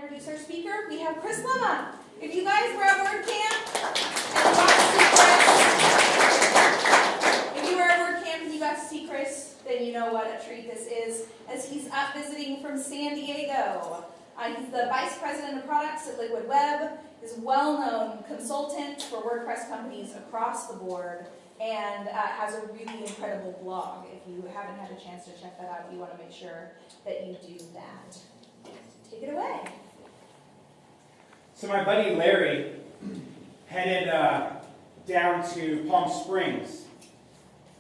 introduce our speaker. We have Chris Lema. If you guys were at WordCamp and you got to see Chris, then you know what a treat this is, as he's up visiting from San Diego. He's the Vice President of Products at Liquid Web, is a well-known consultant for WordPress companies across the board, and has a really incredible blog. If you haven't had a chance to check that out, you want to make sure that you do that. Take it away. So my buddy Larry headed down to Palm Springs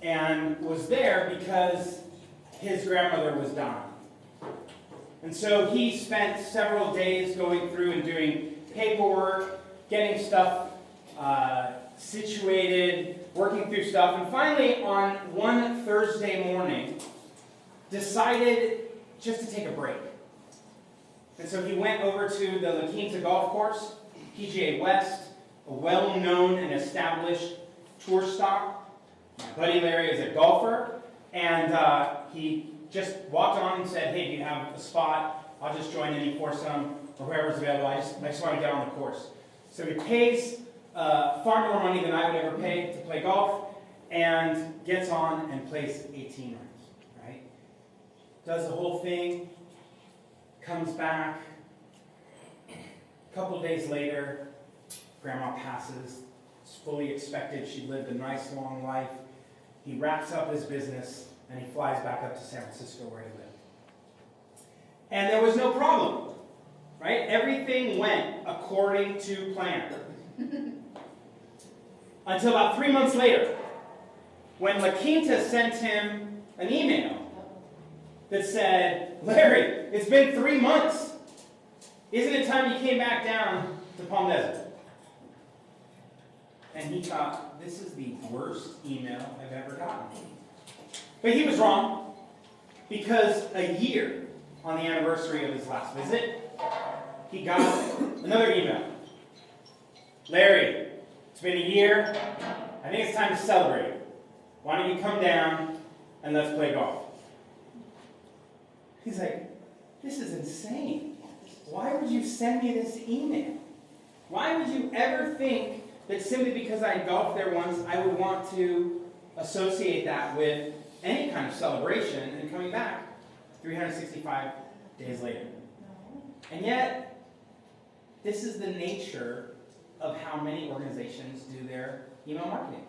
and was there because his grandmother was dying. And so he spent several days going through and doing paperwork, getting stuff situated, working through stuff, and finally on one Thursday morning decided just to take a break. And so he went over to the La Quinta Golf Course, PGA West, a well-known and established tour stop. My buddy Larry is a golfer, and he just walked on and said, hey, do you have a spot? I'll just join any foursome or whoever's available. I just want to get on the course. So he pays far more money than I would ever pay to play golf, and gets on and plays 18 rounds, right? Does the whole thing, comes back. A couple days later, Grandma passes. It's fully expected. She lived a nice long life. He wraps up his business and he flies back up to San Francisco where he lived. And there was no problem, right? Everything went according to plan. Until about 3 months later, when La Quinta sent him an email that said, Larry, it's been 3 months. Isn't it time you came back down to Palm Desert? And he thought, this is the worst email I've ever gotten. But he was wrong, because a year on the anniversary of his last visit, he got another email. Larry, it's been a year. I think it's time to celebrate. Why don't you come down and let's play golf? He's like, this is insane. Why would you send me this email? Why would you ever think that simply because I golfed there once, I would want to associate that with any kind of celebration and coming back 365 days later? And yet, this is the nature of how many organizations do their email marketing.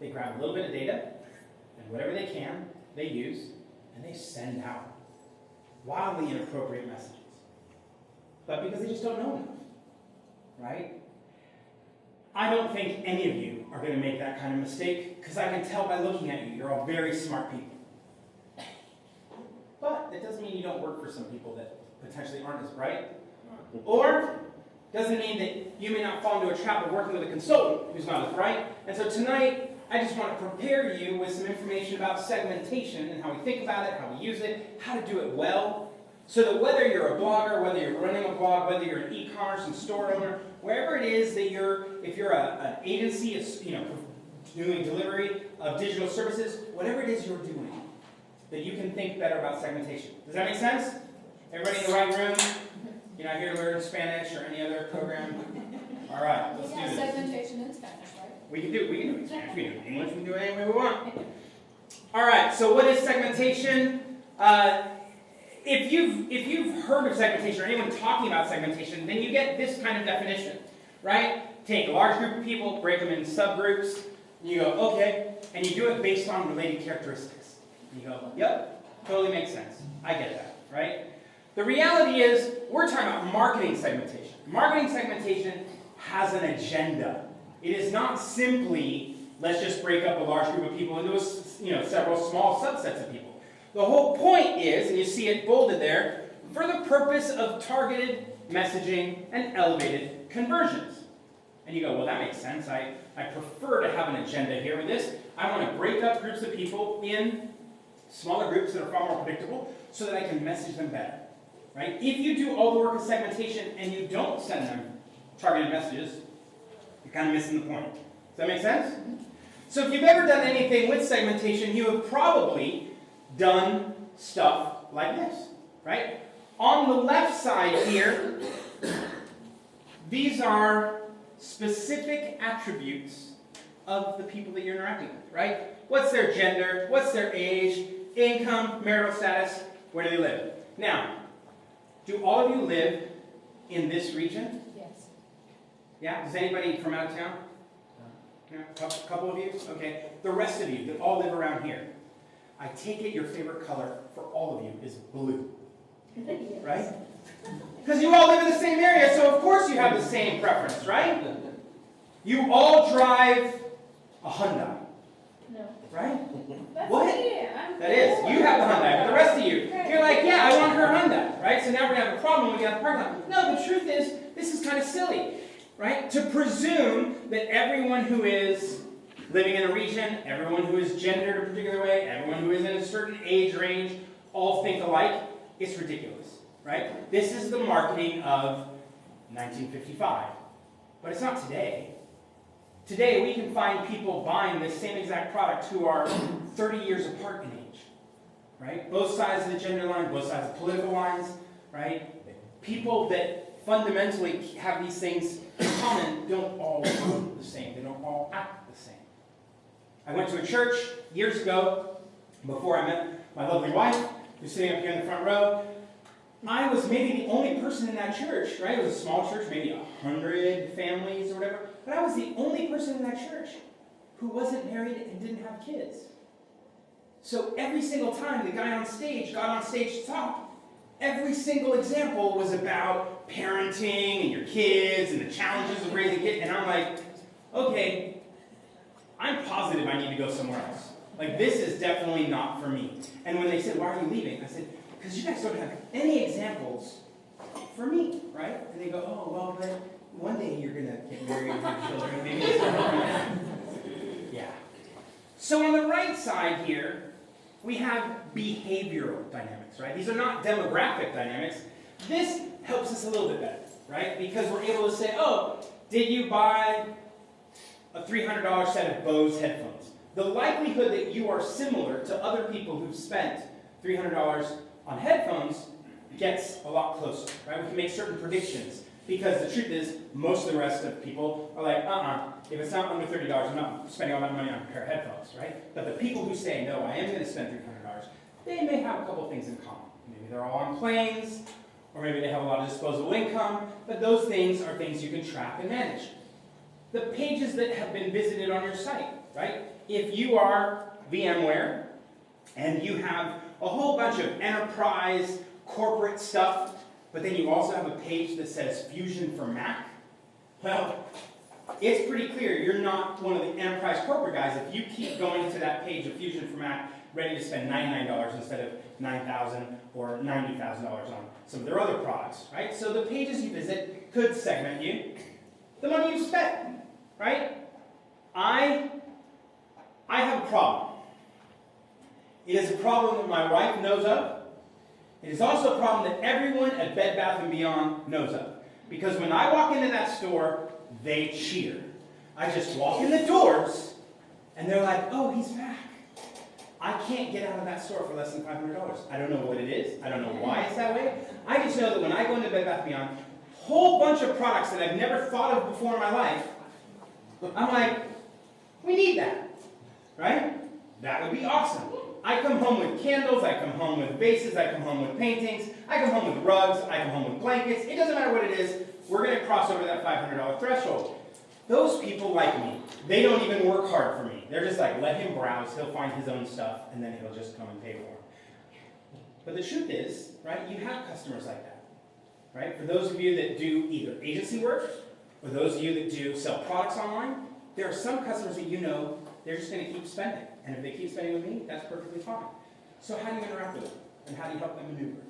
They grab a little bit of data, and whatever they can, they use, and they send out wildly inappropriate messages. But because they just don't know enough, right? I don't think any of you are going to make that kind of mistake, because I can tell by looking at you, you're all very smart people. But it doesn't mean you don't work for some people that potentially aren't as bright. Or doesn't mean that you may not fall into a trap of working with a consultant who's not as bright. And so tonight, I just want to prepare you with some information about segmentation and how we think about it, how we use it, how to do it well, so that whether you're a blogger, whether you're running a blog, whether you're an e-commerce and store owner, wherever it is that if you're an agency, it's, doing delivery of digital services, whatever it is you're doing, that you can think better about segmentation. Does that make sense? Everybody in the right room? You're not here to learn Spanish or any other program? All right, let's do this. Segmentation in Spanish, right? We can do it in Spanish, we can do it in English, we can do it any way we want. All right, so what is segmentation? If you've heard of segmentation or anyone talking about segmentation, then you get this kind of definition, right? Take a large group of people, break them into subgroups, and you go, okay, and you do it based on related characteristics. And you go, yep, totally makes sense. I get that, right? The reality is, we're talking about marketing segmentation. Marketing segmentation has an agenda. It is not simply, let's just break up a large group of people into several small subsets of people. The whole point is, and you see it bolded there, for the purpose of targeted messaging and elevated conversions. And you go, well, that makes sense. I prefer to have an agenda here with this. I want to break up groups of people in smaller groups that are far more predictable so that I can message them better. Right? If you do all the work of segmentation and you don't send them targeted messages, you're kind of missing the point. Does that make sense? So if you've ever done anything with segmentation, you have probably done stuff like this, right? On the left side here, These are specific attributes of the people that you're interacting with, right? What's their gender? What's their age? Income, marital status? Where do they live? Now, do all of you live in this region? Yes. Yeah? Does anybody from out of town? Yeah, a couple of you? Okay. The rest of you that all live around here, I take it your favorite color for all of you is blue. Yes. Right? Because you all live in the same area, so of course you have the same preference, right? You all drive a Hyundai, No. right? That's What? Me. That is. You have the Hyundai, but the rest of you, you're like, yeah, I want her Hyundai, right? So now we're going to have a problem when we get out the parking lot. No, the truth is, this is kind of silly, right? To presume that everyone who is living in a region, everyone who is gendered a particular way, everyone who is in a certain age range, all think alike, it's ridiculous, right? This is the marketing of 1955. But it's not today. Today, we can find people buying this same exact product who are 30 years apart in age, right? Both sides of the gender line, both sides of political lines, right? People that fundamentally have these things in common don't all look the same. They don't all act the same. I went to a church years ago, before I met my lovely wife, who's sitting up here in the front row. I was maybe the only person in that church, right? It was a small church, maybe 100 families or whatever. But I was the only person in that church who wasn't married and didn't have kids. So every single time the guy on stage got on stage to talk, every single example was about parenting and your kids and the challenges of raising kids. And I'm like, okay, I'm positive I need to go somewhere else. Like, this is definitely not for me. And when they said, why are you leaving? I said, because you guys don't have any examples for me, right? And they go, oh, well, but one day you're going to get married and have children. Maybe it's not like that. Yeah. So on the right side here, we have behavioral dynamics, right? These are not demographic dynamics. This helps us a little bit better, right? Because we're able to say, oh, did you buy a $300 set of Bose headphones? The likelihood that you are similar to other people who've spent $300 on headphones gets a lot closer, right? We can make certain predictions because the truth is most of the rest of people are like, if it's not under $30, I'm not spending all that money on a pair of headphones, right? But the people who say, no, I am going to spend $300, they may have a couple of things in common. Maybe they're all on planes, or maybe they have a lot of disposable income, but those things are things you can track and manage. The pages that have been visited on your site, right? If you are VMware and you have a whole bunch of enterprise, corporate stuff, but then you also have a page that says Fusion for Mac, well, it's pretty clear you're not one of the enterprise corporate guys if you keep going to that page of Fusion for Mac ready to spend $99 instead of $9,000 or $90,000 on some of their other products, right? So the pages you visit could segment you. The money you've spent, right? I have a problem. It is a problem that my wife knows of. It is also a problem that everyone at Bed Bath & Beyond knows of. Because when I walk into that store, they cheer. I just walk in the doors, and they're like, oh, he's back. I can't get out of that store for less than $500. I don't know what it is. I don't know why it's that way. I just know that when I go into Bed Bath & Beyond, a whole bunch of products that I've never thought of before in my life, I'm like, we need that, right? That would be awesome. I come home with candles, I come home with vases, I come home with paintings, I come home with rugs, I come home with blankets. It doesn't matter what it is, we're going to cross over that $500 threshold. Those people like me. They don't even work hard for me. They're just like, let him browse, he'll find his own stuff, and then he'll just come and pay for it. But the truth is, right, you have customers like that, right? For those of you that do either agency work, or those of you that do sell products online, there are some customers that you know they're just going to keep spending. And if they keep spending with me, that's perfectly fine. So how do you interact with them? And how do you help them maneuver?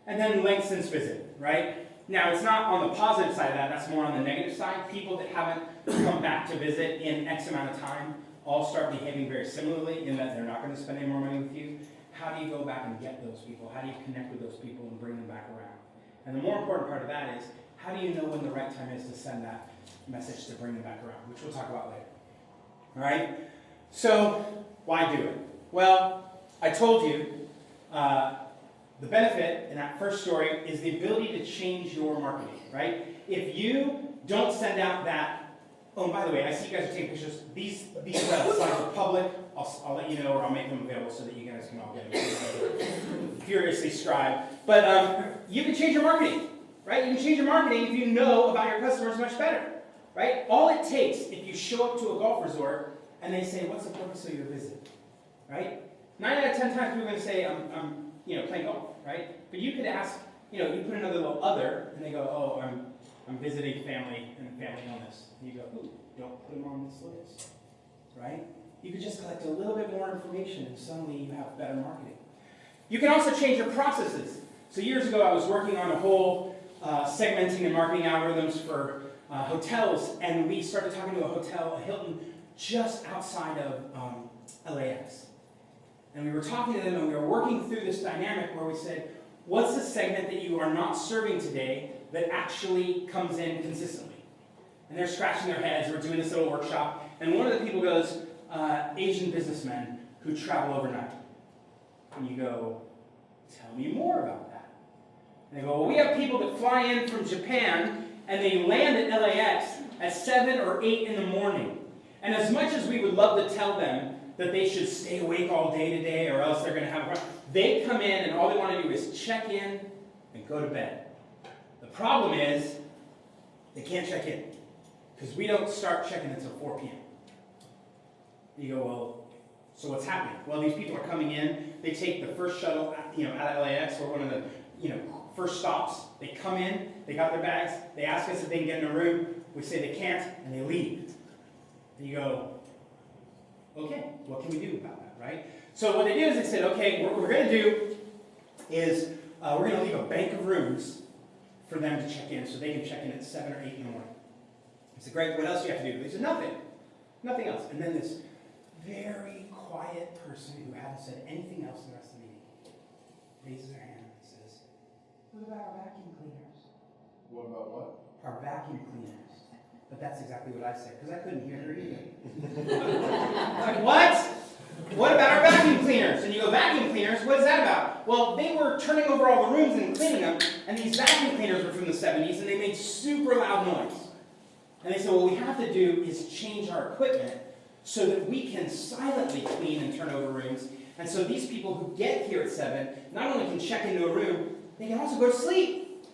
And then length since visit, right? Now, it's not on the positive side of that. That's more on the negative side. People that haven't come back to visit in X amount of time all start behaving very similarly in that they're not going to spend any more money with you. How do you go back and get those people? How do you connect with those people and bring them back around? And the more important part of that is, how do you know when the right time is to send that message to bring them back around, which we'll talk about later. All right? So, why do it? Well, I told you the benefit in that first story is the ability to change your marketing, right? If you don't send out that, oh, and by the way, I see you guys are taking pictures. These slides are public. I'll let you know, or I'll make them available so that you guys can all get them. Furiously scribe. But you can change your marketing, right? You can change your marketing if you know about your customers much better, right? All it takes, if you show up to a golf resort and they say, what's the purpose of your visit, right? 9 out of 10 times people are going to say, I'm playing golf, right? But you could ask, you put another little other, and they go, oh, I'm visiting family and family illness. And you go, ooh, don't put them on this list, right? You could just collect a little bit more information, and suddenly you have better marketing. You can also change your processes. So years ago, I was working on a whole segmenting and marketing algorithms for hotels, and we started talking to a hotel, a Hilton, just outside of LAX. And we were talking to them, and we were working through this dynamic where we said, what's the segment that you are not serving today that actually comes in consistently? And they're scratching their heads. We're doing this little workshop. And one of the people goes, Asian businessmen who travel overnight. And you go, tell me more about that. And they go, well, we have people that fly in from Japan, and they land at LAX at 7 or 8 in the morning. And as much as we would love to tell them that they should stay awake all day today or else they're going to have a problem, they come in and all they want to do is check in and go to bed. The problem is they can't check in because we don't start checking until 4 p.m. You go, well, so what's happening? Well, these people are coming in. They take the first shuttle, out of LAX or one of the, first stops. They come in. They got their bags. They ask us if they can get in a room. We say they can't, and they leave. And you go, okay, what can we do about that, right? So what they did is they said, okay, what we're going to do is we're going to leave a bank of rooms for them to check in, so they can check in at 7 or 8 in the morning. I said, great, what else do you have to do? They said, nothing else. And then this very quiet person who hadn't said anything else the rest of the meeting raises their hand and says, what about our vacuum cleaners? What about what? Our vacuum cleaners. But that's exactly what I said, because I couldn't hear her either. Like, what? What about our vacuum cleaners? And you go, vacuum cleaners? What is that about? Well, they were turning over all the rooms and cleaning them, and these vacuum cleaners were from the 70s, and they made super loud noise. And they said, what we have to do is change our equipment so that we can silently clean and turn over rooms. And so these people who get here at 7 not only can check into a room, they can also go to sleep.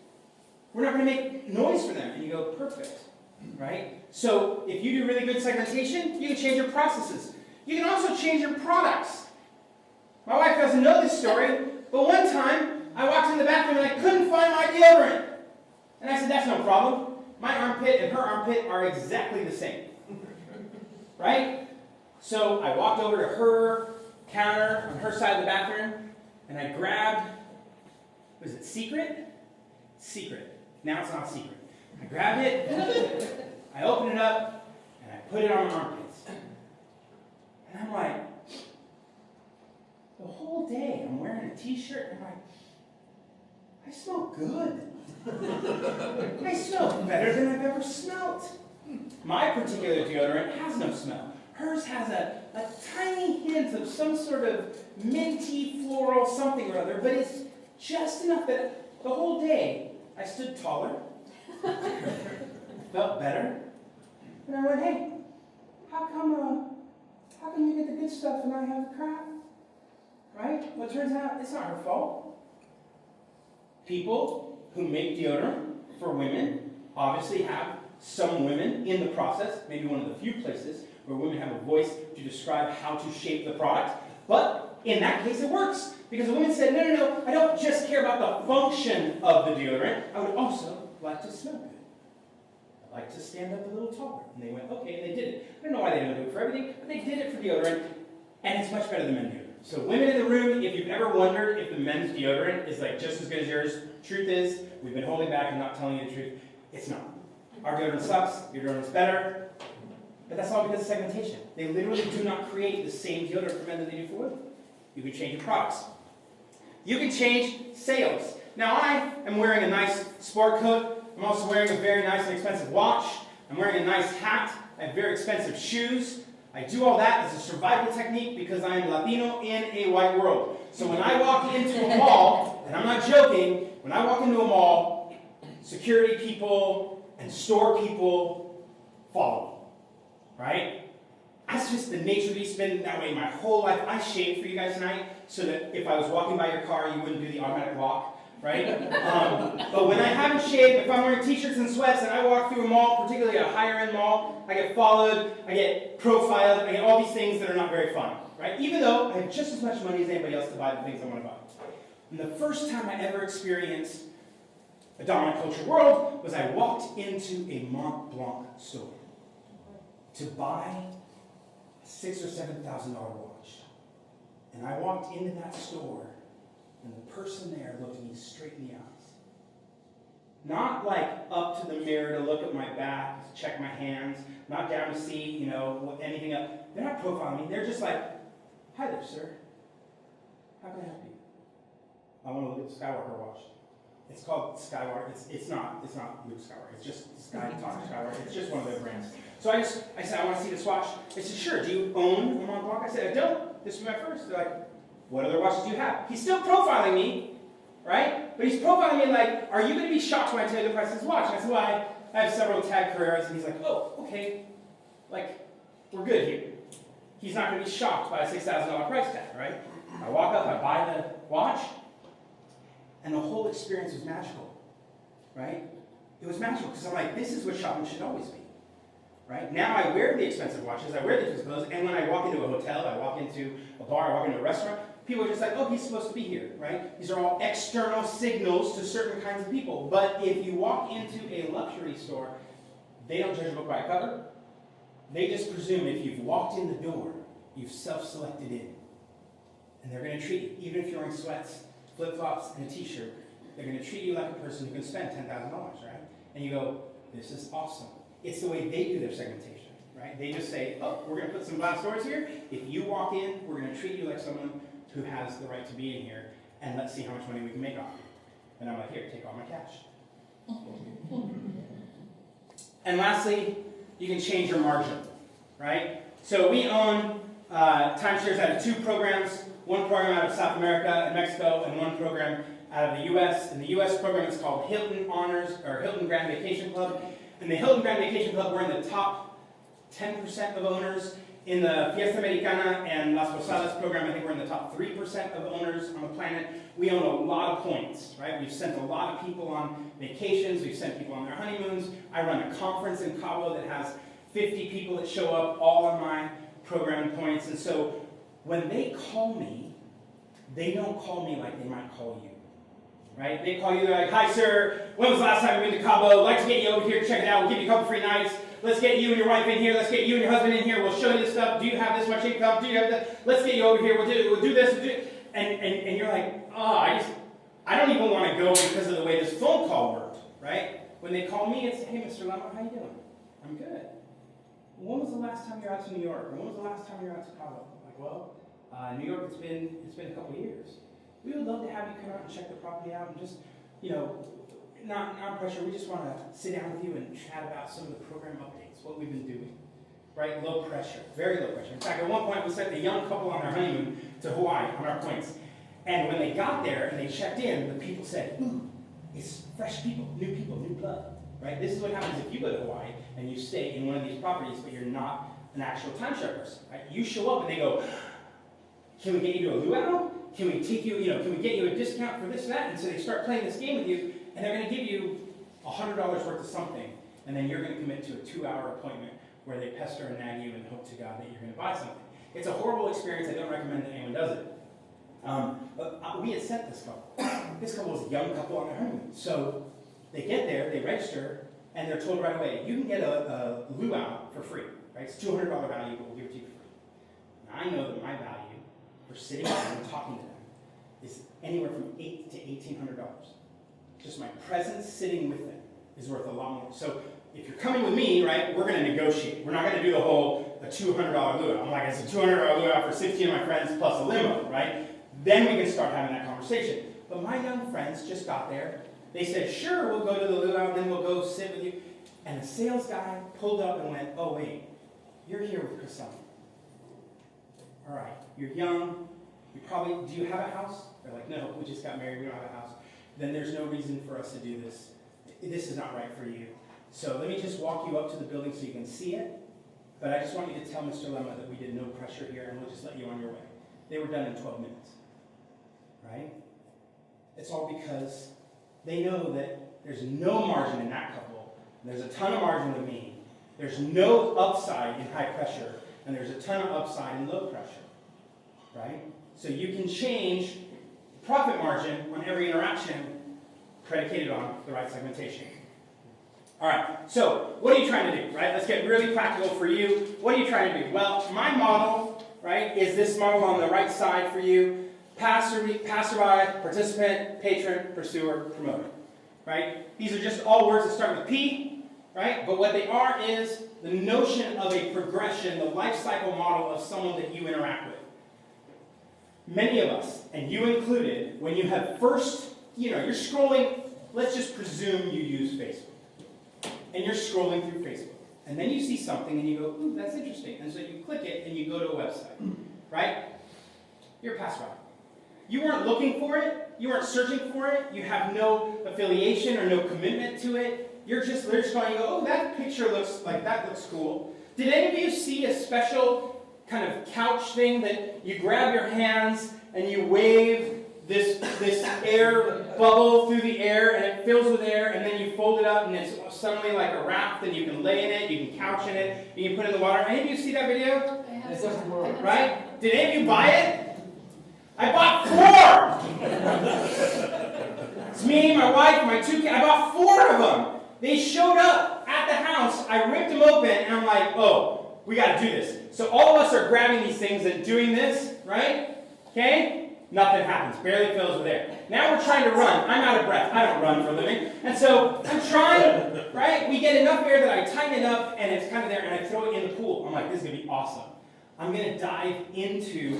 We're not going to make noise for them. And you go, perfect. Right? So if you do really good segmentation, you can change your processes. You can also change your products. My wife doesn't know this story, but one time I walked in the bathroom and I couldn't find my deodorant. And I said, that's no problem. My armpit and her armpit are exactly the same. Right? So I walked over to her counter on her side of the bathroom and I grabbed, was it Secret? Secret. Now it's not Secret. I grabbed it, I opened it up, and I put it on my armpits. And I'm like, the whole day I'm wearing a t-shirt, and I'm like, I smell good. I smell better than I've ever smelled. My particular deodorant has no smell. Hers has a tiny hint of some sort of minty, floral something or other, but it's just enough that the whole day I stood taller, felt better, and I went, hey, how come you get the good stuff and I have the crap? Right? Well, it turns out it's not her fault. People who make deodorant for women obviously have some women in the process, maybe one of the few places where women have a voice to describe how to shape the product. But in that case, it works. Because the woman said, no, I don't just care about the function of the deodorant. I would also like to smell good. I'd like to stand up a little taller. And they went, okay, and they did it. I don't know why they don't do it for everything, but they did it for deodorant, and it's much better than men's deodorant. So women in the room, if you've ever wondered if the men's deodorant is like just as good as yours, truth is, we've been holding back and not telling you the truth. It's not. Our deodorant sucks, your deodorant's better, but that's all because of segmentation. They literally do not create the same deodorant for men that they do for women. You can change your products. You can change sales. Now I am wearing a nice sport coat. I'm also wearing a very nice and expensive watch. I'm wearing a nice hat. I have very expensive shoes. I do all that as a survival technique because I am Latino in a white world. So when I walk into a mall and I'm not joking, when I walk into a mall, security people and store people follow me, right? That's just the nature of me. It's been that way my whole life. I shaved for you guys tonight so that if I was walking by your car, you wouldn't do the automatic walk, right? But when I haven't shaved, if I'm wearing t-shirts and sweats and I walk through a mall, particularly a higher-end mall, I get followed, I get profiled, I get all these things that are not very fun, right? Even though I have just as much money as anybody else to buy the things I want to buy. And the first time I ever experienced a dominant culture world was I walked into a Mont Blanc store to buy a $6,000 or $7,000 watch. And I walked into that store, and the person there looked me straight in the eyes. Not like up to the mirror to look at my back, to check my hands, not down to see, anything else. They're not profiling me. They're just like, "Hi there, sir. How can I help you?" "I want to look at the Skywalker watch." It's called Skywalker. It's not Luke Skywalker. It's just Skywalker. It's just one of their brands. So I said, "I want to see this watch." They said, "Sure. Do you own a Mont Blanc?" I said, "I don't. This is my first." They're like, "What other watches do you have?" He's still profiling me, right? But he's profiling me like, "Are you going to be shocked when I tell you the price of this watch?" And I said, "Well, I have several tag Carreras." And he's like, "Oh, okay. Like, we're good here." He's not going to be shocked by a $6,000 price tag, right? I walk up, I buy the watch, and the whole experience was magical, right? It was magical because I'm like, this is what shopping should always be, right? Now I wear the expensive watches, I wear the expensive clothes, and when I walk into a hotel, I walk into a bar, I walk into a restaurant, people are just like, "Oh, he's supposed to be here," right? These are all external signals to certain kinds of people. But if you walk into a luxury store, they don't judge a book by a cover. They just presume if you've walked in the door, you've self-selected in. And they're going to treat you, even if you're wearing sweats, flip-flops, and a t-shirt, they're going to treat you like a person who can spend $10,000, right? And you go, "This is awesome." It's the way they do their segmentation, right? They just say, "Oh, we're going to put some glass doors here. If you walk in, we're going to treat you like someone who has the right to be in here, and let's see how much money we can make off you." And I'm like, "Here, take all my cash." And lastly, you can change your margin, right? So we own timeshares out of two programs. One program out of South America and Mexico, and one program out of the U.S. And the U.S. program is called Hilton Honors, or Hilton Grand Vacation Club. And the Hilton Grand Vacation Club, we're in the top 10% of owners. In the Fiesta Americana and Las Posadas program, I think we're in the top 3% of owners on the planet. We own a lot of points, right? We've sent a lot of people on vacations. We've sent people on their honeymoons. I run a conference in Cabo that has 50 people that show up, all on my program points. And so when they call me, they don't call me like they might call you, right? They call you, they're like, "Hi, sir. When was the last time you went to Cabo? I'd like to get you over here to check it out. We'll give you a couple free nights. Let's get you and your wife in here. Let's get you and your husband in here. We'll show you this stuff. Do you have this much income? Do you have that? Let's get you over here. We'll do this. We'll do it." And you're like, "Oh, I don't even want to go because of the way this phone call worked," right? When they call me, it's, "Hey, Mr. Lema, how you doing?" "I'm good." "When was the last time you were out to New York? Or when was the last time you were out to Cabo?" I'm like, "Well, New York, it's been a couple years. We would love to have you come out and check the property out and just, not pressure. We just want to sit down with you and chat about some of the program updates, what we've been doing." Right? Low pressure, very low pressure. In fact, at one point we sent a young couple on their honeymoon to Hawaii on our points. And when they got there and they checked in, the people said, "Ooh, it's fresh people, new blood." Right? This is what happens if you go to Hawaii and you stay in one of these properties, but you're not an actual timeshare person. Right? You show up and they go, "Can we get you to a luau? Can we take you, can we get you a discount for this and that?" And so they start playing this game with you, and they're going to give you $100 worth of something, and then you're going to commit to a 2-hour appointment where they pester and nag you and hope to God that you're going to buy something. It's a horrible experience. I don't recommend that anyone does it. But we had sent this couple. This couple was a young couple on their honeymoon. So they get there, they register, and they're told right away, "You can get a luau for free. Right? It's $200 value, but we'll give it to you for free." Now I know that my value for sitting down and talking to them is anywhere from $800 to $1,800. Just my presence sitting with them is worth a lot more. So if you're coming with me, right, we're going to negotiate. We're not going to do the whole $200 luau. I'm like, "It's a $200 luau for 16 of my friends plus a limo," right? Then we can start having that conversation. But my young friends just got there. They said, "Sure, we'll go to the luau, and then we'll go sit with you." And the sales guy pulled up and went, "Oh, wait, you're here with Chris. All right, you're young. Do you have a house?" They're like, no, we just got married, we don't have a house. Then there's no reason for us to do this. This is not right for you. So let me just walk you up to the building so you can see it. But I just want you to tell Mr. Lema that we did no pressure here and we'll just let you on your way. They were done in 12 minutes. Right? It's all because they know that there's no margin in that couple. There's a ton of margin with me. There's no upside in high pressure. And there's a ton of upside in low pressure. Right? So you can change profit margin on every interaction predicated on the right segmentation. All right, so what are you trying to do, right? Let's get really practical for you. What are you trying to do? Well, my model, right, is this model on the right side for you. Passerby, participant, patron, pursuer, promoter, right? These are just all words that start with P, right? But what they are is the notion of a progression, the life cycle model of someone that you interact with. Many of us, and you included, when you have first, you're scrolling, let's just presume you use Facebook. And you're scrolling through Facebook. And then you see something and you go, ooh, that's interesting. And so you click it and you go to a website, right? You're a passerby. You weren't looking for it. You weren't searching for it. You have no affiliation or no commitment to it. You're just going to go, oh, that picture looks like that looks cool. Did any of you see a special kind of couch thing that you grab your hands and you wave this air bubble through the air and it fills with air and then you fold it up and it's suddenly like a raft and you can lay in it, you can couch in it, you can put it in the water. Any of you see that video? It doesn't work. Right? Did any of you buy it? I bought 4! It's me, my wife, my 2 kids. I bought 4 of them. They showed up at the house. I ripped them open and I'm like, oh, we got to do this. So all of us are grabbing these things and doing this, right? Okay? Nothing happens. Barely fills with air. Now we're trying to run. I'm out of breath. I don't run for a living. And so I'm trying, right? We get enough air that I tighten it up and it's kind of there and I throw it in the pool. I'm like, this is going to be awesome. I'm going to dive into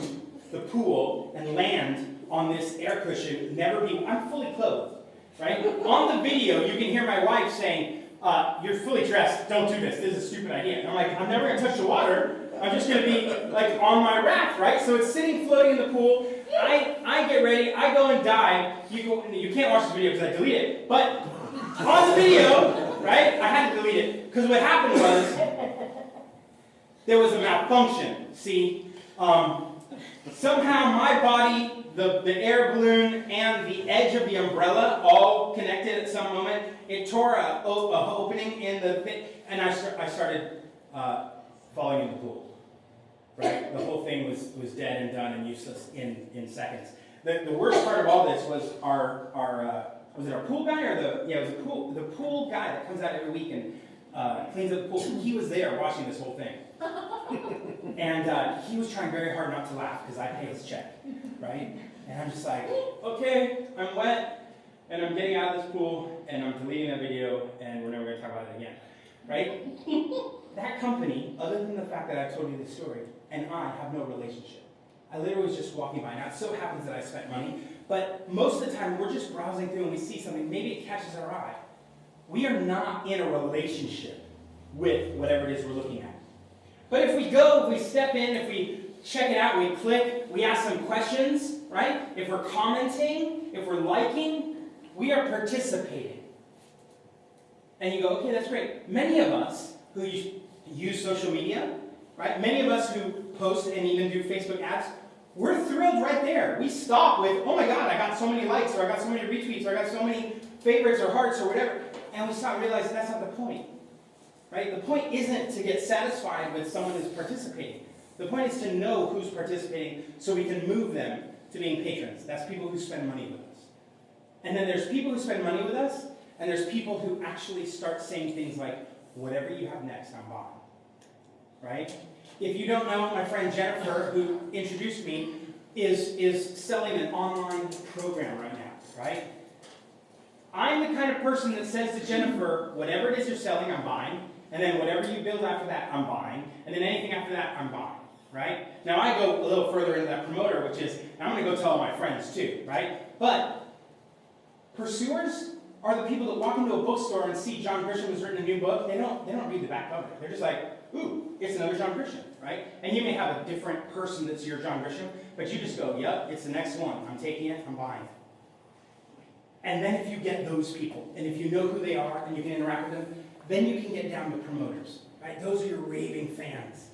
the pool and land on this air cushion. I'm fully clothed, right? On the video, you can hear my wife saying, you're fully dressed. Don't do this. This is a stupid idea. And I'm like, I'm never going to touch the water. I'm just going to be like on my raft, right? So it's sitting floating in the pool. I get ready. I go and dive. You can't watch this video because I delete it. But on the video, right, I had to delete it because what happened was there was a malfunction. See, somehow my body, the air balloon, and the edge of the umbrella all connected at some moment. It tore a opening in the and I started falling in the pool. Right? The whole thing was dead and done and useless in seconds. The worst part of all this was our was it our pool guy or it was the pool guy that comes out every week and cleans up the pool. He was there watching this whole thing. And he was trying very hard not to laugh because I pay his check, right? And I'm just like, okay, I'm wet and I'm getting out of this pool and I'm deleting that video and we're never going to talk about it again, right? That company, other than the fact that I told you this story, and I have no relationship. I literally was just walking by. Now, it so happens that I spent money, but most of the time, we're just browsing through and we see something. Maybe it catches our eye. We are not in a relationship with whatever it is we're looking at. But if we step in, if we check it out, we click, we ask some questions, right? If we're commenting, if we're liking, we are participating. And you go, okay, that's great. Many of us who use social media, right? Many of us who post and even do Facebook ads, we're thrilled right there. We stop with, oh my God, I got so many likes, or I got so many retweets, or I got so many favorites or hearts or whatever. And we stop realizing that's not the point, right? The point isn't to get satisfied with someone who's participating. The point is to know who's participating so we can move them to being patrons. That's people who spend money with us. And then there's people who spend money with us, and there's people who actually start saying things like, whatever you have next, I'm buying. Right? If you don't know, my friend Jennifer, who introduced me, is selling an online program right now, right? I'm the kind of person that says to Jennifer, whatever it is you're selling, I'm buying. And then whatever you build after that, I'm buying. And then anything after that, I'm buying. Right? Now I go a little further into that promoter, which is, and I'm going to go tell all my friends too, right? But pursuers are the people that walk into a bookstore and see John Grisham has written a new book. They don't read the back cover. They're just like, ooh, it's another John Grisham, right? And you may have a different person that's your John Grisham, but you just go, yep, it's the next one. I'm taking it, I'm buying it. And then if you get those people, and if you know who they are and you can interact with them, then you can get down to promoters, right? Those are your raving fans.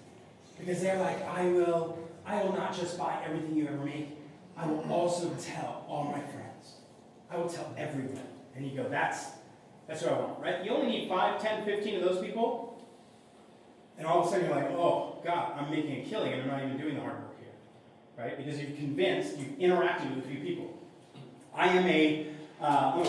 Because they're like, I will not just buy everything you ever make, I will also tell all my friends. I will tell everyone. And you go, that's what I want, right? You only need 5, 10, 15 of those people, and all of a sudden you're like, oh, God, I'm making a killing, and I'm not even doing the hard work here, right? Because you've interacted with a few people. I'm a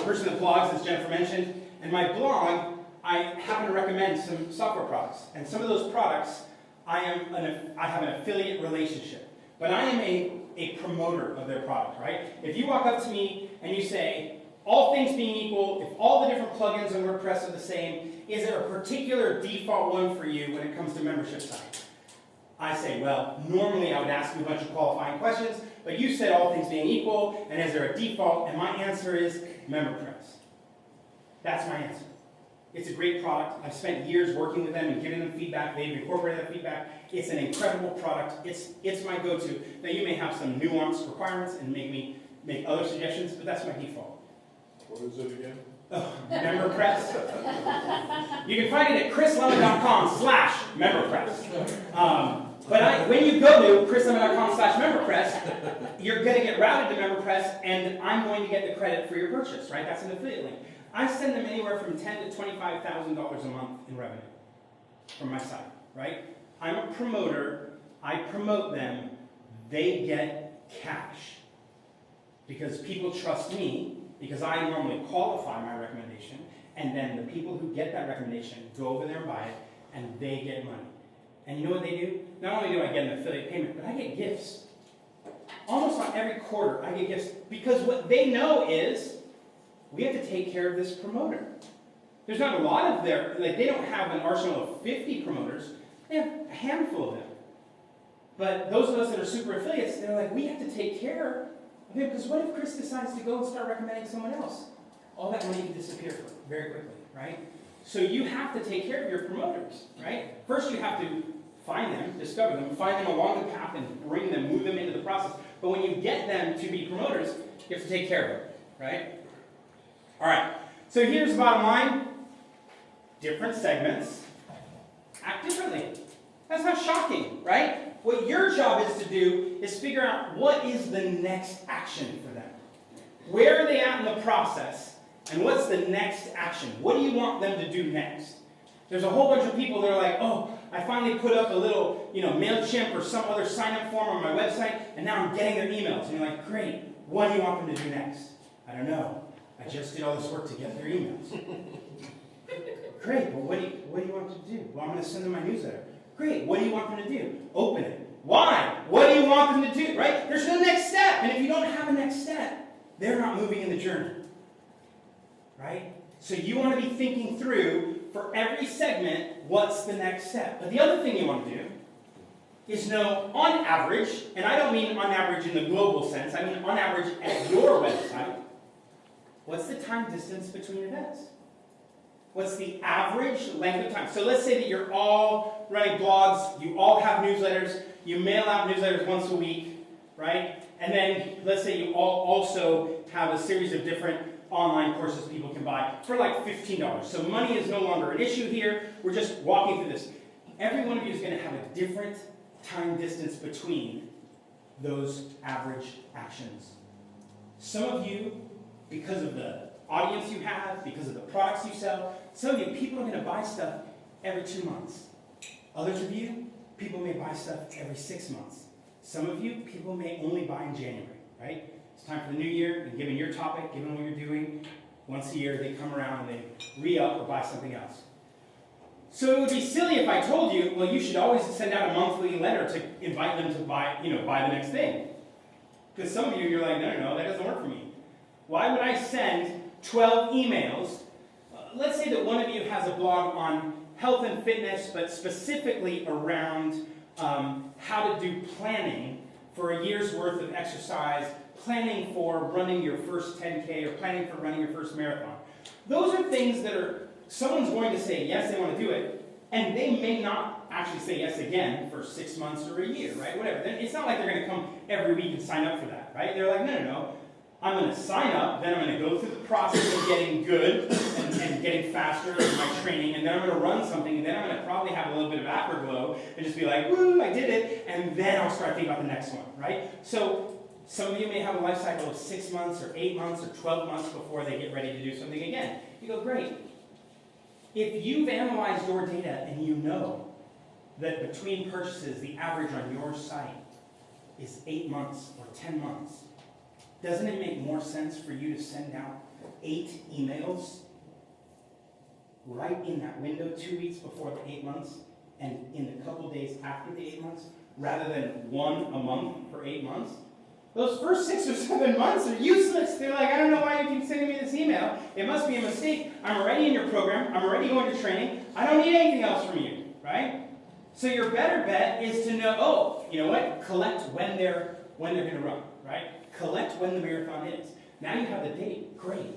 person that blogs, as Jennifer mentioned, and my blog, I happen to recommend some software products. And some of those products, I have an affiliate relationship. But I am a promoter of their product, right? If you walk up to me and you say, all things being equal, if all the different plugins in WordPress are the same, is there a particular default one for you when it comes to membership sites? I say, well, normally I would ask you a bunch of qualifying questions, but you said all things being equal, and is there a default? And my answer is MemberPress. That's my answer. It's a great product. I've spent years working with them and giving them feedback. They've incorporated that feedback. It's an incredible product. It's my go-to. Now, you may have some nuanced requirements and make other suggestions, but that's my default. What is it again? Oh, MemberPress. You can find it at chrislemon.com/MemberPress. But when you go to chrislemon.com/MemberPress, you're going to get routed to MemberPress, and I'm going to get the credit for your purchase, right? That's an affiliate link. I send them anywhere from $10,000 to $25,000 a month in revenue from my site, right? I'm a promoter. I promote them. They get cash because people trust me, because I normally qualify my recommendation, and then the people who get that recommendation go over there and buy it, and they get money. And you know what they do? Not only do I get an affiliate payment, but I get gifts. Almost on every quarter, I get gifts, because what they know is we have to take care of this promoter. There's not a lot of they don't have an arsenal of 50 promoters. They have a handful of them. But those of us that are super affiliates, they're like, we have to take care of him, because what if Chris decides to go and start recommending someone else? All that money can disappear very quickly, right? So you have to take care of your promoters, right? First you have to find them, discover them, find them along the path and bring them, move them into the process. But when you get them to be promoters, you have to take care of them, right? All right, so here's the bottom line. Different segments act differently. That's not shocking, right? What your job is to do is figure out what is the next action for them. Where are they at in the process, and what's the next action? What do you want them to do next? There's a whole bunch of people that are like, oh, I finally put up a little, MailChimp or some other sign-up form on my website, and now I'm getting their emails. And you're like, great, what do you want them to do next? I don't know. I just did all this work to get their emails. Great, but what do you want them to do? Well, I'm going to send them my newsletter. Great, what do you want them to do? Open it. Why? What do you want them to do, right? There's no next step. And if you don't have a next step, they're not moving in the journey, right? So you want to be thinking through, for every segment, what's the next step. But the other thing you want to do is know, on average, and I don't mean on average in the global sense, I mean on average at your website, what's the time distance between events? What's the average length of time? So let's say that you're all running blogs, you all have newsletters, you mail out newsletters once a week, right? And then let's say you all also have a series of different online courses people can buy for like $15. So money is no longer an issue here. We're just walking through this. Every one of you is going to have a different time distance between those average actions. Some of you, because of the audience you have, because of the products you sell, some of you, people are going to buy stuff every 2 months. Others of you, people may buy stuff every 6 months. Some of you, people may only buy in January, right? It's time for the new year, and given your topic, given what you're doing, once a year they come around and they re-up or buy something else. So it would be silly if I told you, well, you should always send out a monthly letter to invite them to buy the next thing. Because some of you, you're like, no, that doesn't work for me. Why would I send 12 emails? Let's say that one of you has a blog on health and fitness, but specifically around how to do planning for a year's worth of exercise, planning for running your first 10K, or planning for running your first marathon. Those are things that someone's going to say, yes, they want to do it, And they may not actually say yes again for 6 months or a year, right? Whatever. It's not like they're going to come every week and sign up for that, right? They're like, no. I'm going to sign up, then I'm going to go through the process of getting good and getting faster in my training, and then I'm going to run something, and then I'm going to probably have a little bit of afterglow and just be like, woo, I did it, and then I'll start thinking about the next one, right? So some of you may have a life cycle of 6 months or 8 months or 12 months before they get ready to do something again. You go, great. If you've analyzed your data and you know that between purchases, the average on your site is 8 months or 10 months, doesn't it make more sense for you to send out 8 emails right in that window 2 weeks before the 8 months and in a couple days after the 8 months rather than 1 a month for 8 months? Those first 6 or 7 months are useless. They're like, I don't know why you keep sending me this email. It must be a mistake. I'm already in your program. I'm already going to training. I don't need anything else from you, right? So your better bet is to know, oh, you know what? Collect when they're going to run, right? Collect when the marathon is. Now you have the date. Great.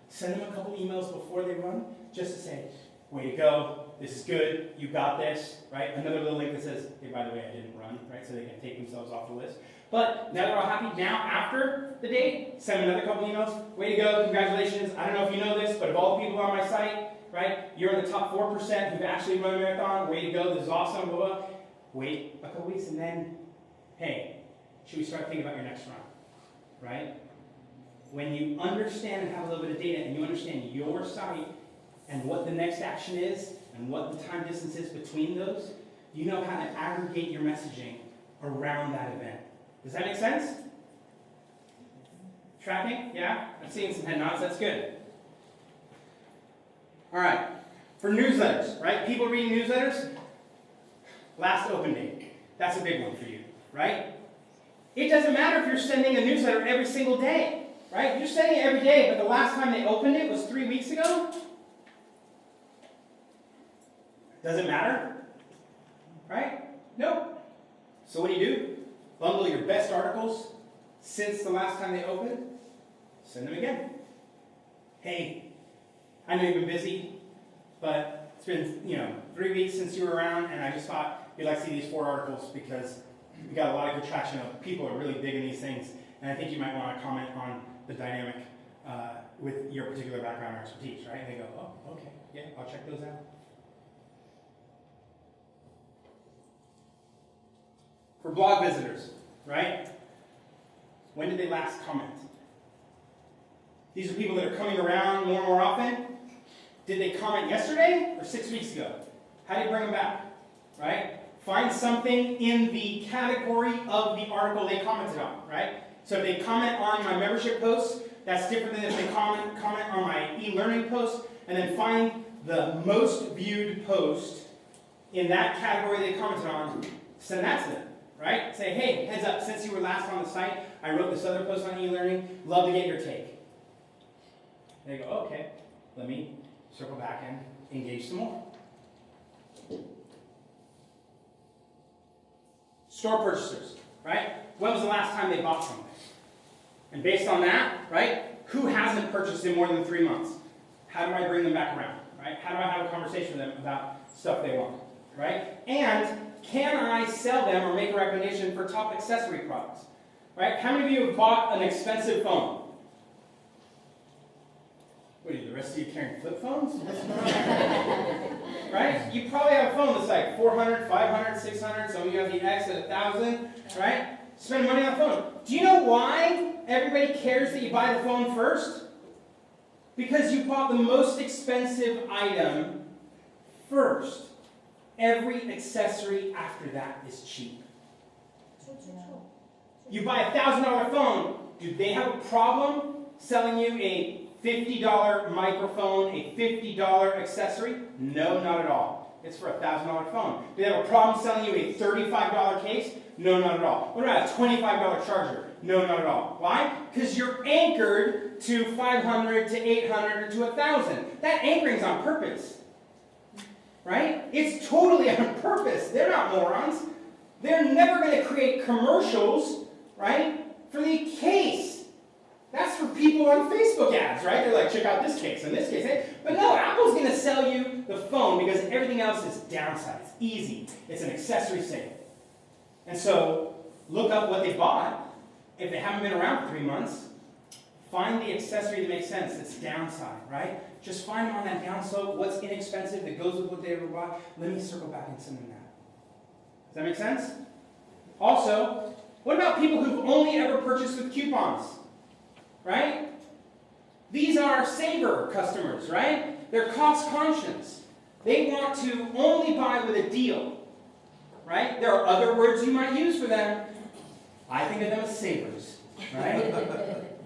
Send them a couple emails before they run just to say, way to go. This is good. You got this, right? Another little link that says, hey, by the way, I didn't run, right? So they can take themselves off the list. But now they're all happy. Now, after the date, send another couple emails. Way to go. Congratulations. I don't know if you know this, but of all the people on my site, right, you're in the top 4% who've actually run a marathon. Way to go. This is awesome. Blah, blah. Wait a couple weeks and then, hey, should we start thinking about your next run? Right? When you understand and have a little bit of data and you understand your site and what the next action is and what the time distance is between those, you know how to aggregate your messaging around that event. Does that make sense? Tracking? Yeah? I'm seeing some head nods. That's good. All right. For newsletters, right? People reading newsletters, last open date. That's a big one for you, right? It doesn't matter if you're sending a newsletter every single day, right? If you're sending it every day, but the last time they opened it was 3 weeks ago, does it matter? Right? Nope. So what do? Bundle your best articles since the last time they opened, send them again. Hey, I know you've been busy, but it's been 3 weeks since you were around, and I just thought you'd like to see these 4 articles because we got a lot of good traction. People are really digging these things, and I think you might want to comment on the dynamic with your particular background or expertise, right? And they go, oh, okay, yeah, I'll check those out. For blog visitors, right? When did they last comment? These are people that are coming around more and more often. Did they comment yesterday or 6 weeks ago? How do you bring them back, right? Find something in the category of the article they commented on, right? So if they comment on my membership posts, that's different than if they comment on my e-learning post, and then find the most viewed post in that category they commented on, send that to them, right? Say, hey, heads up, since you were last on the site, I wrote this other post on e-learning, love to get your take. They go, okay, let me circle back and engage some more. Store purchasers, right? When was the last time they bought something? And based on that, right, who hasn't purchased in more than 3 months? How do I bring them back around, right? How do I have a conversation with them about stuff they want, right? And can I sell them or make a recommendation for top accessory products, right? How many of you have bought an expensive phone? What are you, the rest of you carrying flip phones? Right? You probably have a phone that's like 400, 500, 600. Some of you have the X at 1,000, right? Spend money on a phone. Do you know why everybody cares that you buy the phone first? Because you bought the most expensive item first. Every accessory after that is cheap. You buy a $1,000 phone. Do they have a problem selling you a $50 microphone, a $50 accessory? No, not at all. It's for a $1,000 phone. Do they have a problem selling you a $35 case? No, not at all. What about a $25 charger? No, not at all. Why? Because you're anchored to 500 to 800 or to 1,000. That anchoring's on purpose. Right? It's totally on purpose. They're not morons. They're never going to create commercials, right, for the case. That's for people on Facebook ads, right? They're like, check out this case and this case. But no, Apple's going to sell you the phone because everything else is downside. It's easy. It's an accessory sale. And so look up what they bought. If they haven't been around for 3 months, find the accessory that makes sense. That's downside, right? Just find them on that down slope. What's inexpensive that goes with what they ever bought. Let me circle back and send them that. Does that make sense? Also, what about people who've only ever purchased with coupons? Right? These are saver customers, right? They're cost conscious. They want to only buy with a deal. Right? There are other words you might use for them. I think of them as savers. Right?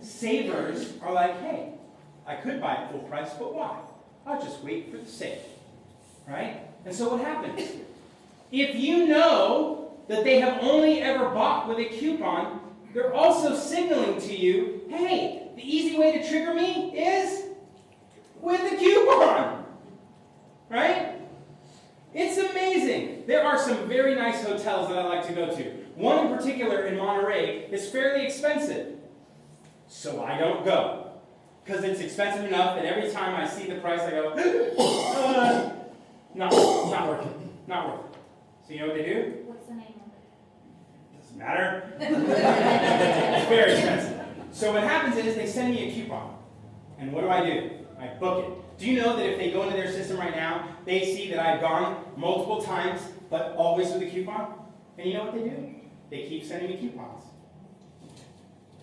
Savers are like, hey, I could buy it full price, but why? I'll just wait for the sale. Right? And so what happens? If you know that they have only ever bought with a coupon, they're also signaling to you, hey, the easy way to trigger me is with a coupon. Right? It's amazing. There are some very nice hotels that I like to go to. One in particular in Monterey is fairly expensive. So I don't go. Because it's expensive enough that every time I see the price, I go, not worth it. Not worth it. So you know what they do? What's the name of it? Doesn't matter. It's very expensive. So what happens is they send me a coupon. And what do? I book it. Do you know that if they go into their system right now, they see that I've gone multiple times, but always with a coupon? And you know what they do? They keep sending me coupons.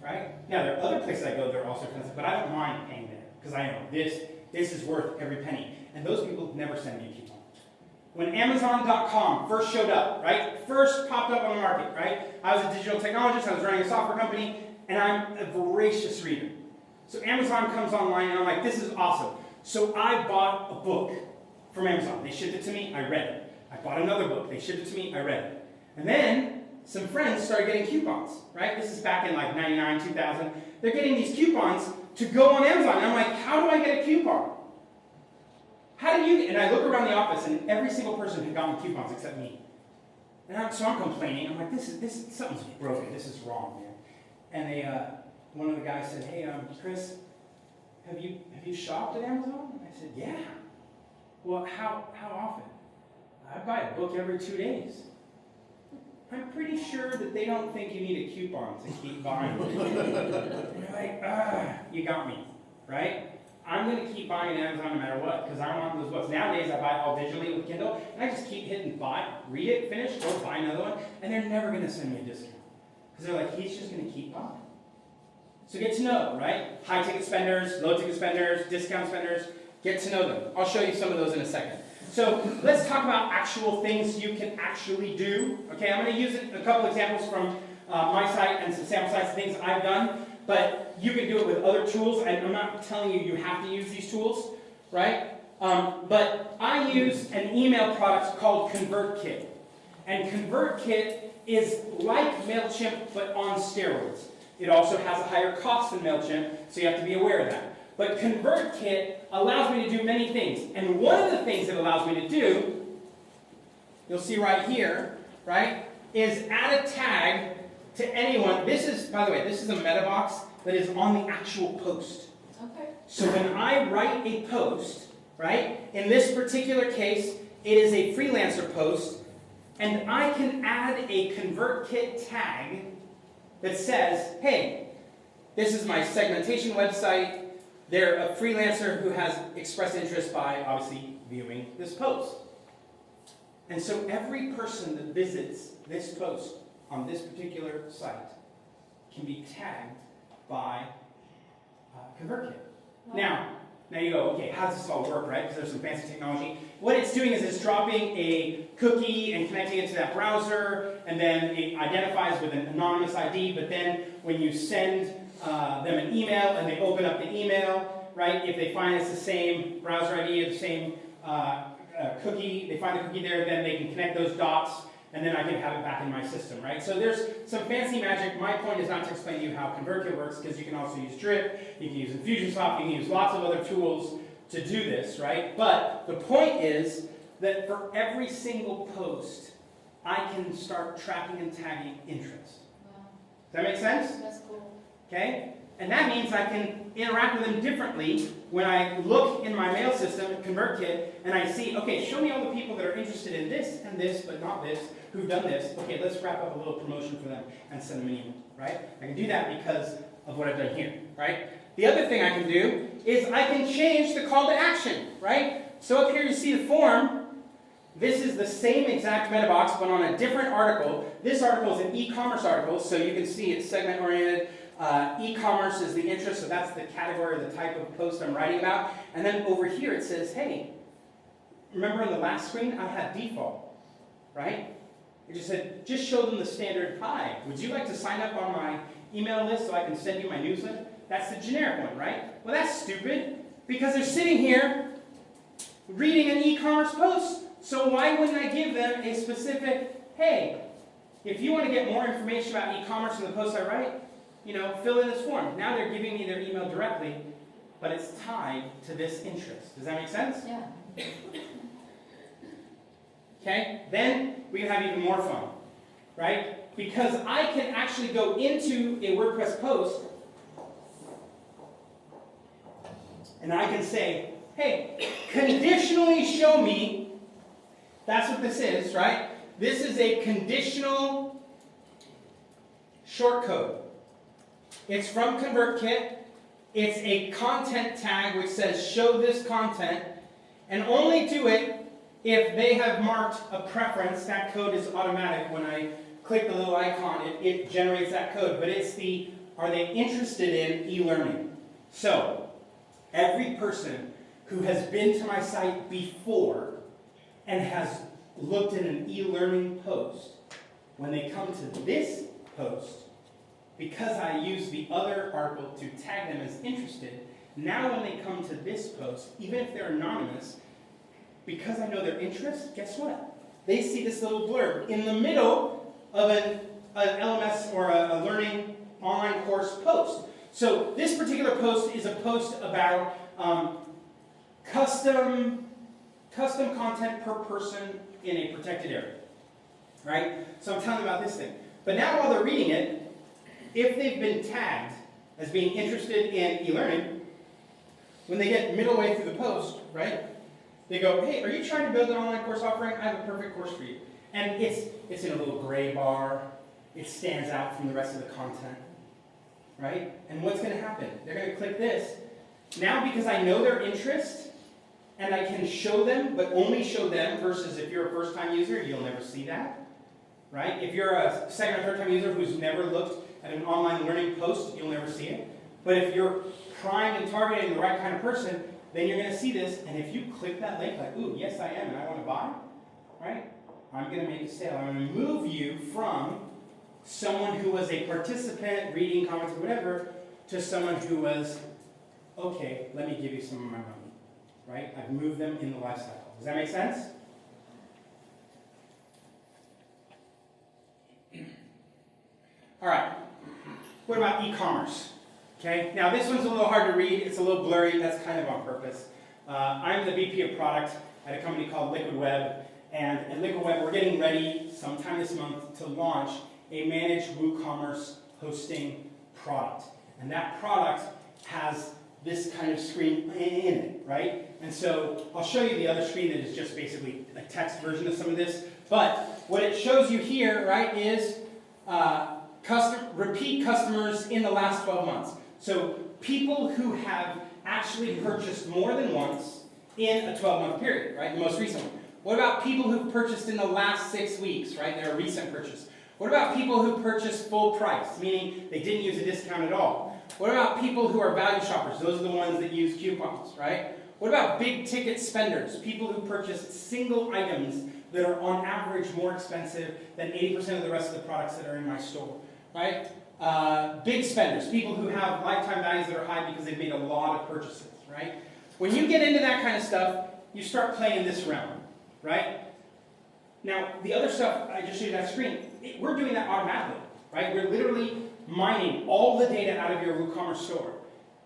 Right? Now, there are other places I go that are also expensive, but I don't mind paying there, because I know this is worth every penny. And those people never send me a coupon. When Amazon.com first showed up, right? First popped up on the market, right? I was a digital technologist, I was running a software company, and I'm a voracious reader. So Amazon comes online, and I'm like, this is awesome. So I bought a book from Amazon. They shipped it to me, I read it. I bought another book. They shipped it to me, I read it. And then some friends started getting coupons, right? This is back in like 99, 2000. They're getting these coupons to go on Amazon. And I'm like, how do I get a coupon? How do you? And I look around the office, and every single person had gotten coupons except me. And so I'm complaining. I'm like, something's broken. This is wrong, man. And one of the guys said, hey, Chris, have you shopped at Amazon? I said, yeah. Well, how often? I buy a book every 2 days. I'm pretty sure that they don't think you need a coupon to keep buying. And you're like, you got me, right? I'm going to keep buying Amazon no matter what, because I want those books. Nowadays, I buy it all digitally with Kindle, and I just keep hitting buy, read it, finish, go buy another one, and they're never going to send me a discount. Because they're like, he's just going to keep buying. So get to know, right? High ticket spenders, low ticket spenders, discount spenders, get to know them. I'll show you some of those in a second. So let's talk about actual things you can actually do. Okay, I'm going to use a couple examples from my site and some sample sites of things I've done, but you can do it with other tools, and I'm not telling you you have to use these tools, right? But I use an email product called ConvertKit. And ConvertKit is like MailChimp, but on steroids. It also has a higher cost than MailChimp, so you have to be aware of that. But ConvertKit allows me to do many things. And one of the things it allows me to do, you'll see right here, right, is add a tag to anyone. This is, by the way, this is a meta box that is on the actual post. Okay. So when I write a post, right, in this particular case, it is a freelancer post, and I can add a ConvertKit tag that says, hey, this is my segmentation website. They're a freelancer who has expressed interest by, obviously, viewing this post. And so every person that visits this post on this particular site can be tagged by ConvertKit. Wow. Now you go, okay, how does this all work, right? Because there's some fancy technology. What it's doing is it's dropping a cookie and connecting it to that browser, and then it identifies with an anonymous ID, but then when you send them an email and they open up the email, right, if they find it's the same browser ID or the same cookie, they find the cookie there, then they can connect those dots, and then I can have it back in my system, right? So there's some fancy magic. My point is not to explain to you how ConvertKit works, because you can also use Drip, you can use Infusionsoft, you can use lots of other tools to do this, right? But the point is that for every single post, I can start tracking and tagging interest. Wow. Does that make sense? That's cool. Okay? And that means I can interact with them differently when I look in my mail system, ConvertKit, and I see, okay, show me all the people that are interested in this and this, but not this, who've done this. Okay, let's wrap up a little promotion for them and send them an email, right? I can do that because of what I've done here, right? The other thing I can do is I can change the call to action, right? So up here you see the form. This is the same exact meta box, but on a different article. This article is an e-commerce article, so you can see it's segment-oriented. E-commerce is the interest, so that's the category or the type of post I'm writing about. And then over here it says, hey, remember on the last screen I had default, right? It just said, just show them the standard, hi, would you like to sign up on my email list so I can send you my newsletter? That's the generic one, right? Well, that's stupid, because they're sitting here reading an e-commerce post. So why wouldn't I give them a specific, hey, if you want to get more information about e-commerce in the post I write, fill in this form. Now they're giving me their email directly, but it's tied to this interest. Does that make sense? Yeah. Okay, then we can have even more fun, right? Because I can actually go into a WordPress post and I can say, hey, conditionally show me, that's what this is, right? This is a conditional shortcode. It's from ConvertKit. It's a content tag which says show this content, and only do it if they have marked a preference. That code is automatic. When I click the little icon, it generates that code. But it's the, are they interested in e-learning? So, every person who has been to my site before and has looked at an e-learning post, when they come to this post, because I use the other article to tag them as interested, now when they come to this post, even if they're anonymous, because I know their interest, guess what? They see this little blurb in the middle of an LMS or a learning online course post. So this particular post is a post about custom content per person in a protected area, right? So I'm telling them about this thing. But now while they're reading it, if they've been tagged as being interested in e-learning, when they get middle way through the post, right, they go, hey, are you trying to build an online course offering? I have a perfect course for you. And it's in a little gray bar. It stands out from the rest of the content, right? And what's going to happen? They're going to click this. Now, because I know their interest, and I can show them, but only show them, versus if you're a first-time user, you'll never see that, right? If you're a second or third-time user who's never looked at an online learning post, you'll never see it. But if you're primed and targeting the right kind of person, then you're going to see this, and if you click that link, like, ooh, yes I am, and I want to buy, right? I'm going to make a sale. I'm going to move you from someone who was a participant, reading, commenting, whatever, to someone who was, okay, let me give you some of my money, right? I've moved them in the life cycle. Does that make sense? All right. What about e-commerce? Okay. Now this one's a little hard to read. It's a little blurry. That's kind of on purpose. I'm the VP of product at a company called Liquid Web, and at Liquid Web we're getting ready sometime this month to launch a managed WooCommerce hosting product, and that product has this kind of screen in it, right? And so I'll show you the other screen that is just basically a text version of some of this. But what it shows you here, right, is repeat customers in the last 12 months. So people who have actually purchased more than once in a 12-month period, right? The most recent one. What about people who've purchased in the last 6 weeks, right? They're a recent purchase. What about people who purchased full price, meaning they didn't use a discount at all? What about people who are value shoppers? Those are the ones that use coupons, right? What about big ticket spenders? People who purchase single items that are on average more expensive than 80% of the rest of the products that are in my store, right? Big spenders, people who have lifetime values that are high because they've made a lot of purchases, right? When you get into that kind of stuff, you start playing this realm, right? Now, the other stuff I just showed you on that screen, we're doing that automatically, right? We're literally mining all the data out of your WooCommerce store,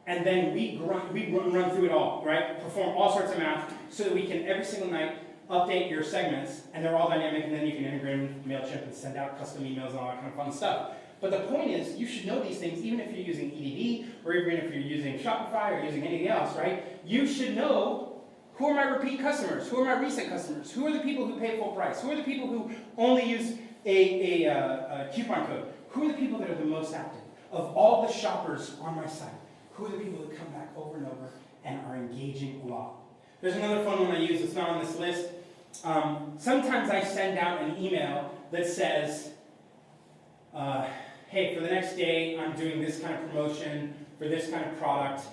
and then we run through it all, right? Perform all sorts of math so that we can every single night update your segments, and they're all dynamic, and then you can integrate them with MailChimp and send out custom emails and all that kind of fun stuff. But the point is, you should know these things even if you're using EDD, or even if you're using Shopify or using anything else, right? You should know, who are my repeat customers? Who are my recent customers? Who are the people who pay full price? Who are the people who only use a coupon code? Who are the people that are the most active? Of all the shoppers on my site, who are the people that come back over and over and are engaging a lot? There's another fun one I use that's not on this list. Sometimes I send out an email that says, hey, for the next day, I'm doing this kind of promotion for this kind of product.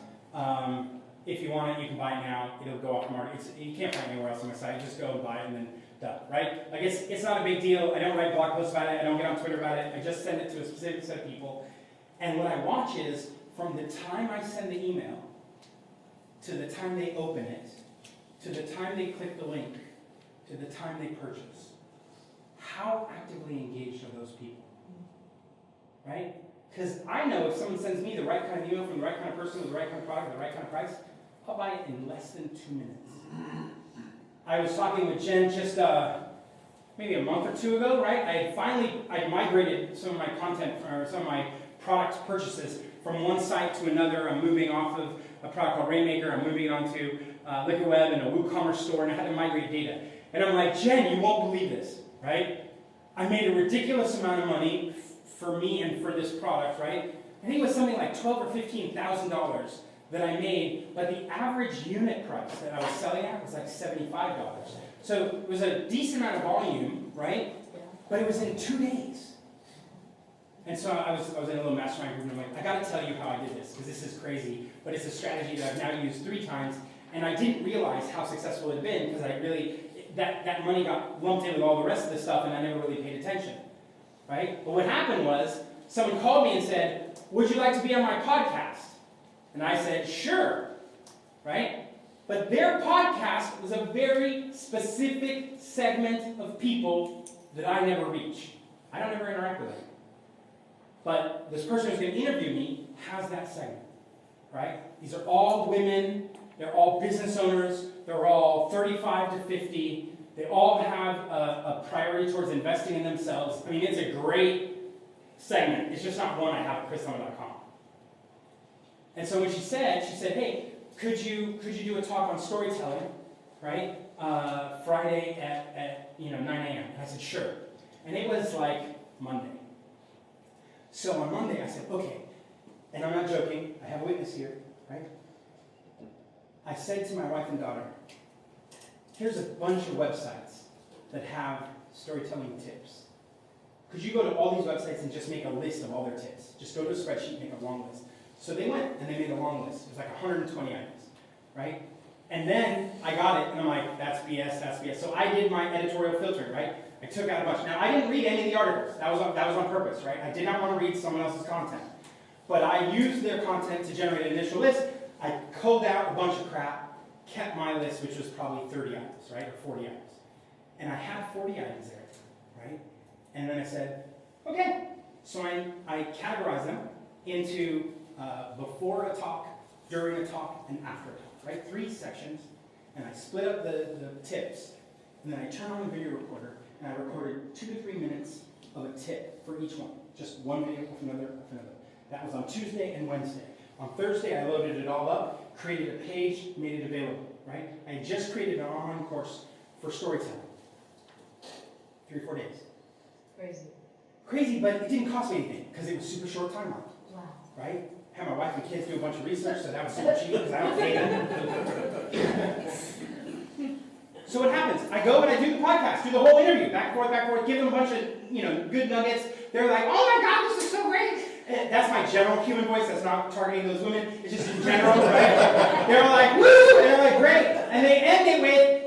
If you want it, you can buy it now. It'll go off the market. You can't find it anywhere else on my site. Just go and buy it and then done, right? Like it's not a big deal. I don't write blog posts about it. I don't get on Twitter about it. I just send it to a specific set of people. And what I watch is from the time I send the email to the time they open it, to the time they click the link, to the time they purchase. How actively engaged are those people? Right? Because I know if someone sends me the right kind of email from the right kind of person with the right kind of product, the right kind of price, I'll buy it in less than 2 minutes. I was talking with Jen just maybe a month or two ago, right? I migrated some of my content, or some of my product purchases from one site to another. I'm moving off of a product called Rainmaker. I'm moving on to Liquid Web and a WooCommerce store, and I had to migrate data. And I'm like, Jen, you won't believe this, right? I made a ridiculous amount of money for me and for this product, right? I think it was something like $12,000 or $15,000 that I made, but the average unit price that I was selling at was like $75. So it was a decent amount of volume, right? But it was in 2 days. And so I was in a little mastermind group, and I'm like, I gotta tell you how I did this, because this is crazy, but it's a strategy that I've now used 3 times, and I didn't realize how successful it had been, because I really, that money got lumped in with all the rest of the stuff, and I never really paid attention, right? But what happened was, someone called me and said, would you like to be on my podcast? And I said, sure, right? But their podcast was a very specific segment of people that I never reach. I don't ever interact with them. But this person who's going to interview me has that segment, right? These are all women. They're all business owners. They're all 35 to 50. They all have a priority towards investing in themselves. I mean, it's a great segment. It's just not one I have at chrislema.com. And so when she said, hey, could you do a talk on storytelling, right? Friday at 9 a.m. And I said, sure. And it was like Monday. So on Monday I said, okay. And I'm not joking. I have a witness here, right? I said to my wife and daughter, here's a bunch of websites that have storytelling tips. Could you go to all these websites and just make a list of all their tips? Just go to a spreadsheet, make a long list. So they went and they made a long list. It was like 120 items, right? And then I got it and I'm like, that's BS, that's BS. So I did my editorial filtering, right? I took out a bunch. Now I didn't read any of the articles. That was on purpose, right? I did not want to read someone else's content. But I used their content to generate an initial list. I culled out a bunch of crap, kept my list, which was probably 30 items, right? Or 40 items. And I had 40 items there, right? And then I said, okay. So I categorized them into before a talk, during a talk, and after a talk, right? 3 sections. And I split up the tips. And then I turned on the video recorder, and I recorded 2 to 3 minutes of a tip for each one. Just one video of another. That was on Tuesday and Wednesday. On Thursday, I loaded it all up, created a page, made it available, right? I had just created an online course for storytelling. 3 or 4 days. Crazy, but it didn't cost me anything, because it was super short timeline. Wow. Right? Had my wife and kids do a bunch of research, so that was super cheap, because I don't pay them. So what happens? I go and I do the podcast, do the whole interview, back and forth, give them a bunch of good nuggets. They're like, oh my God, this is so great. And that's my general human voice. That's not targeting those women. It's just in general, right? They're like, woo! And they're like, great. And they end it with,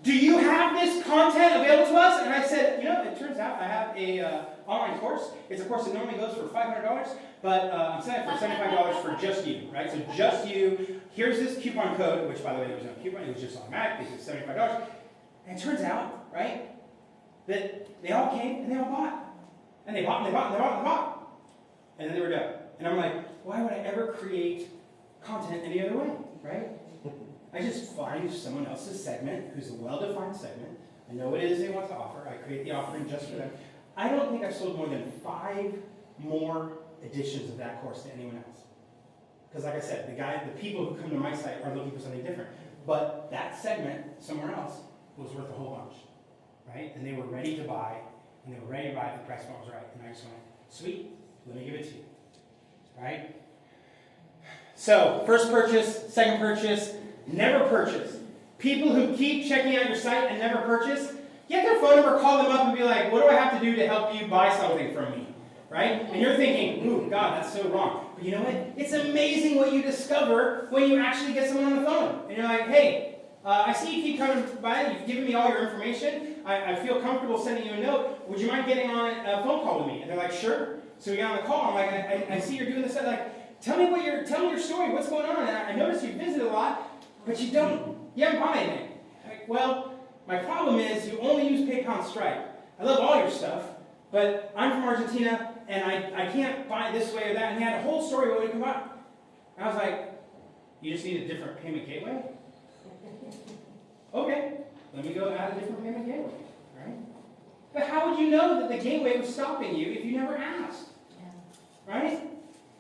do you have this content available to us? And I said, it turns out I have a online course. It's a course that normally goes for $500, but I'm selling it for $75 for just you, right? So just you. Here's this coupon code, which, by the way, there was no coupon. It was just automatic because it's $75. And it turns out, right, that they all came and they all bought. And they bought and they bought and they bought and they bought. And then they were done. And I'm like, why would I ever create content any other way, right? I just find someone else's segment who's a well-defined segment. I know what it is they want to offer. I create the offering just for them. I don't think I've sold more than 5 more editions of that course than anyone else. Because like I said, the people who come to my site are looking for something different. But that segment somewhere else was worth a whole bunch, right? And they were ready to buy, and they were ready to buy if the price point was right. And I just went, sweet, let me give it to you, right? So, first purchase, second purchase, never purchase. People who keep checking out your site and never purchase, get their phone number, call them up and be like, what do I have to do to help you buy something from me? Right? And you're thinking, ooh, God, that's so wrong. But you know what? It's amazing what you discover when you actually get someone on the phone. And you're like, hey, I see you keep coming by, you've given me all your information, I feel comfortable sending you a note, would you mind getting on a phone call with me? And they're like, sure. So we got on the call, I'm like, I see you're doing this, like, tell me your story, what's going on? And I noticed you visit a lot, but you haven't bought anything. Like, well, my problem is you only use PayPal and Stripe. I love all your stuff, but I'm from Argentina, and I can't buy this way or that. And he had a whole story about what he could buy. And I was like, you just need a different payment gateway? Okay, let me go add a different payment gateway, right? But how would you know that the gateway was stopping you if you never asked? Right?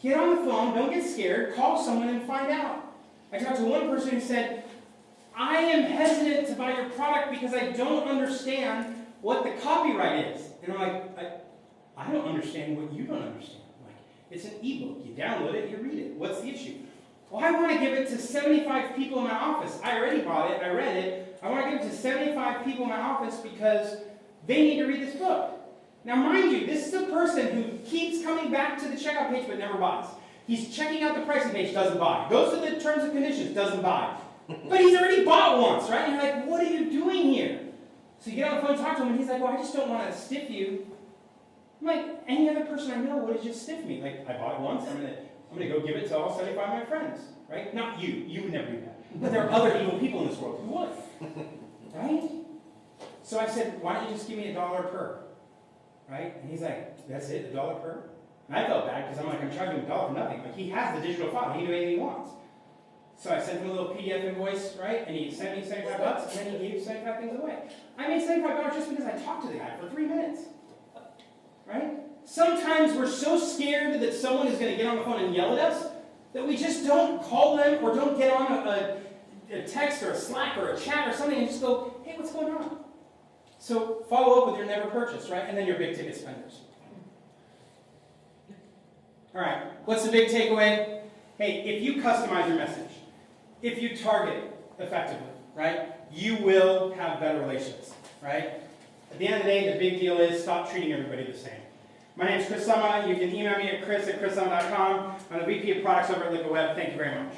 Get on the phone, don't get scared, call someone and find out. I talked to one person who said, I am hesitant to buy your product because I don't understand what the copyright is. And I'm like, I don't understand what you don't understand. Like, it's an ebook. You download it, you read it. What's the issue? Well, I want to give it to 75 people in my office. I already bought it, I read it. I want to give it to 75 people in my office because they need to read this book. Now, mind you, this is a person who keeps coming back to the checkout page but never buys. He's checking out the pricing page, doesn't buy. Goes to the terms and conditions, doesn't buy. But he's already bought once, right? And you're like, what are you doing here? So you get on the phone and talk to him, and he's like, well, I just don't want to stiff you. I'm like, any other person I know would have just stiffed me. Like, I bought it once, I'm gonna go give it to all 75 of my friends, right? Not you. You would never do that. But there are other evil people in this world who would, right? So I said, why don't you just give me $1 per, right? And he's like, that's it, $1 per? And I felt bad because I'm like, I'm charging him $1 for nothing. But he has the digital file. He can do anything he wants. So I sent him a little PDF invoice, right? And he sent me 75 bucks, and then he gave 75 things away. I made $75 just because I talked to the guy for 3 minutes, right? Sometimes we're so scared that someone is going to get on the phone and yell at us that we just don't call them or don't get on a text or a Slack or a chat or something and just go, hey, what's going on? So follow up with your never purchase, right? And then your big ticket spenders. All right, what's the big takeaway? Hey, if you customize your message, if you target effectively, right, you will have better relationships, right? At the end of the day, the big deal is stop treating everybody the same. My name is Chris Summa. You can email me at chris@chrissumma.com. I'm the VP of Products over at Liquid Web. Thank you very much.